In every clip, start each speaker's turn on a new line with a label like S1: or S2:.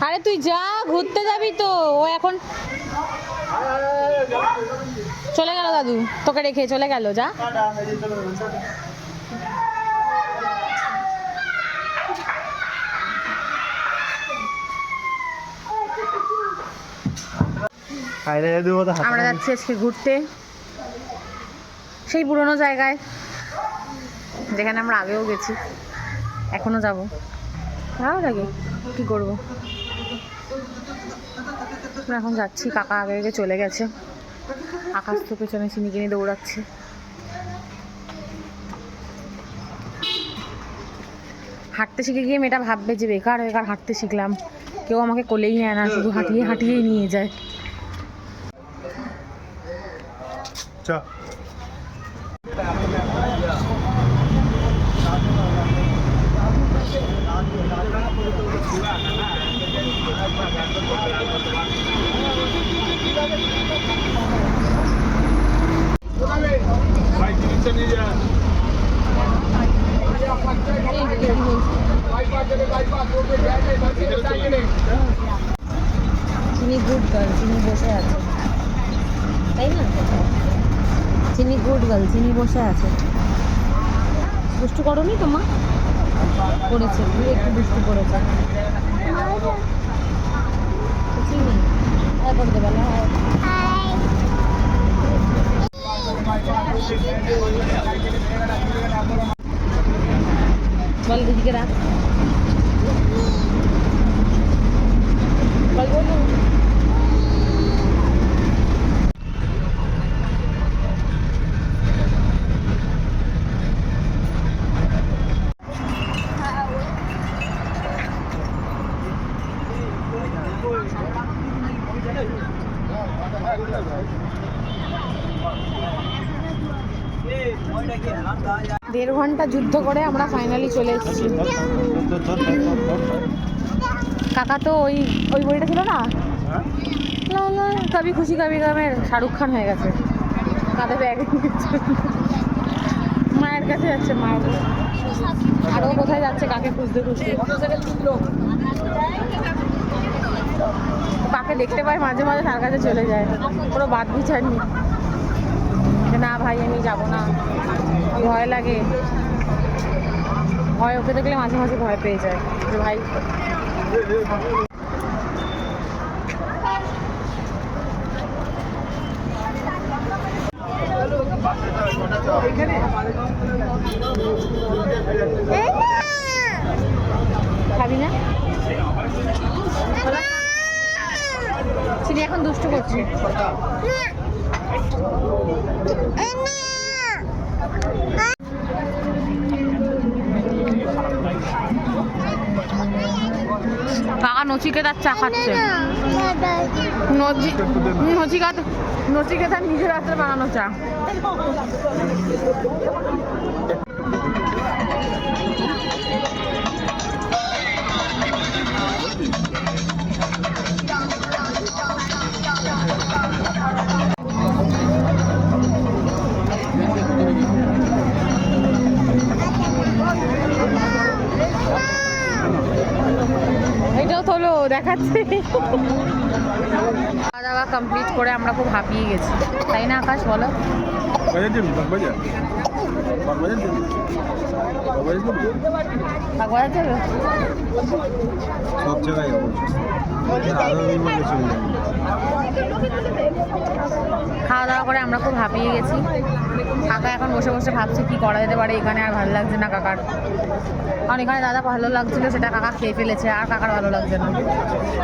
S1: আরে তুই যা, ঘুরতে যাবি তো। ও এখন চলে গেল, দাদু তোকে রেখে চলে গেল, যা। আমরা যাচ্ছি আজকে ঘুরতে সেই পুরনো জায়গায় যেখানে আমরা আগেও গেছি, এখনো যাব। ভালো লাগে, কি করবো। আমরা এখন যাচ্ছি, কাকা আগে আগে চলে গেছে। আকাশ তো পেছনে চিনিকে নিয়ে দৌড়াচ্ছে। হাঁটতে শিখে গিয়ে মেয়েটা ভাববে যে বেকার বেকার হাঁটতে শিখলাম, কেউ আমাকে কোলেই নেয় না, শুধু হাঁটিয়ে হাঁটিয়েই নিয়ে যায়। চিনি গুড গার্ল, চিনি বসে আছে, তাই না? চিনি গুড গার্ল, চিনি বসে আছে। দুষ্টু করোনি তোমা? করেছে, তুই একটু দুষ্টু করেছে। চিনি হ্যাঁ করে দেবে না। বল দিদিকে রাখ, বল বলো। দেড় ঘন্টা যুদ্ধ করে আমরা ফাইনালি চলে এসেছি। কাকা তো ওই ওই বইটা ছিল না, কবি খুশি কবি গমের শাহরুখ খান হয়ে গেছে। কাঁধে ব্যাগ মায়ের কাছে যাচ্ছে, মায়ের। আরও কোথায় যাচ্ছে কাকে খুঁজতে খুঁজতে। কাকে দেখতে পাই মাঝে মাঝে, তার কাছে চলে যায়। কোনো বাদ বিচারনি যে না ভাই আমি যাবো না, ভয় লাগে। ভয় ওকে দেখলে মাঝে মাঝে ভয় পেয়ে যায় যে ভাই। খাবি না? চিনি এখন দুষ্টু করছে। কাকা নচিকেতার চা খাচ্ছে। নচিকেতার নিজের হাতে বানানো চা। এটাও তোলো দেখাচ্ছে। খাওয়া দাওয়া কমপ্লিট করে আমরা খুব হাঁপিয়ে গেছি, তাই না আকাশ বলো?
S2: সব জায়গায়
S1: খাওয়া দাওয়া করে আমরা খুব হাঁপিয়ে গেছি। কাকা এখন বসে বসে ভাবছে কি করা যেতে পারে, এখানে আর ভালো লাগছে না কাকার। কারণ এখানে দাদা ভালো লাগছিল, সেটা কাকা খেয়ে ফেলেছে, আর কাকার ভালো লাগছে না।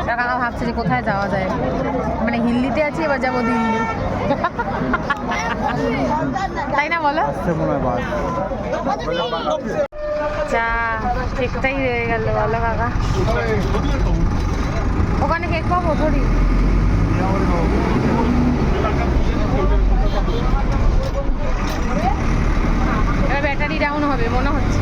S1: তা কাকা ভাবছে যে কোথায় যাওয়া যায়। মানে হিল্লিতে আছি, এবার যাবো দিল্লি। তাই না বলো? চা কেকটাই রয়ে গেল, বলো কাকা? ওখানে কেক পাবো থোড়ি? এবার ব্যাটারি ডাউন হবে মনে হচ্ছে।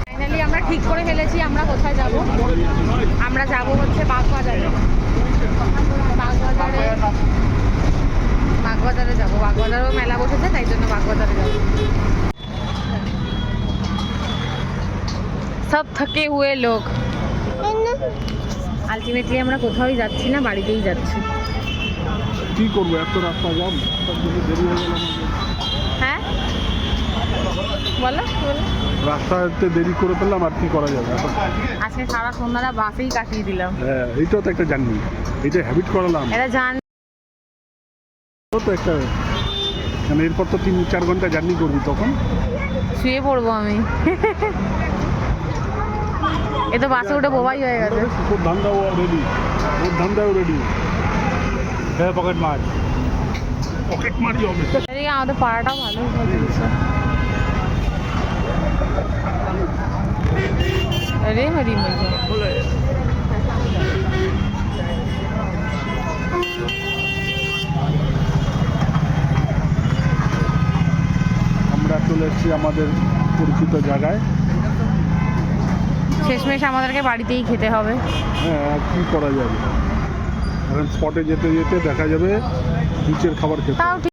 S1: ফাইনালি আমরা ঠিক করে ফেলেছি আমরা কোথায় যাব। আমরা যাব হচ্ছে বাগবাজারে। বাগবাজারে মালদারও মেলা বসেছে, তাই জন্য বাগবাজারে যাবো। সব থকে হুয়ে লোক। আলটিমেটলি আমরা কোথাওই যাচ্ছি না, বাড়িতেই যাচ্ছি।
S2: কি করবো, এত রাস্তা যাম, সব কিছু দেরি হয়ে গেল।
S1: হ্যাঁ বলো বলো।
S2: রাস্তাতে দেরি করে ফেললাম, আর কি করা যাবে এখন।
S1: আজকে সারা সন্ধ্যাটা বাসেই কাটিয়ে দিলাম।
S2: হ্যাঁ, এইটাও তো একটা জার্নি, এটা হ্যাবিট করালাম।
S1: এটা জান
S2: তো একটা মানে এরপর তো 3-4 ঘন্টা জার্নি করবি, তখন
S1: শুয়ে পড়বো আমি। এ তো বাসে উঠে বোবাই হয়ে গেছে।
S2: ওর ধান্দাও রেডি, ওর ধান্দাও রেডি। হ্যাঁ, পকেট মার, পকেট মারই হবে।
S1: এদিকে আমাদের পাড়াটাও ভালোই হয়েছে। अरे हरी मिर्च
S2: আমরা চলে এসেছি আমাদের পরিচিত জায়গায়।
S1: শেষমেশ আমাদেরকে বাড়িতেই খেতে হবে।
S2: হ্যাঁ, আর কি করা যাবে, এখন স্পটে যেতে যেতে দেখা যাবে নিচের খাবার খেতে।
S1: তাও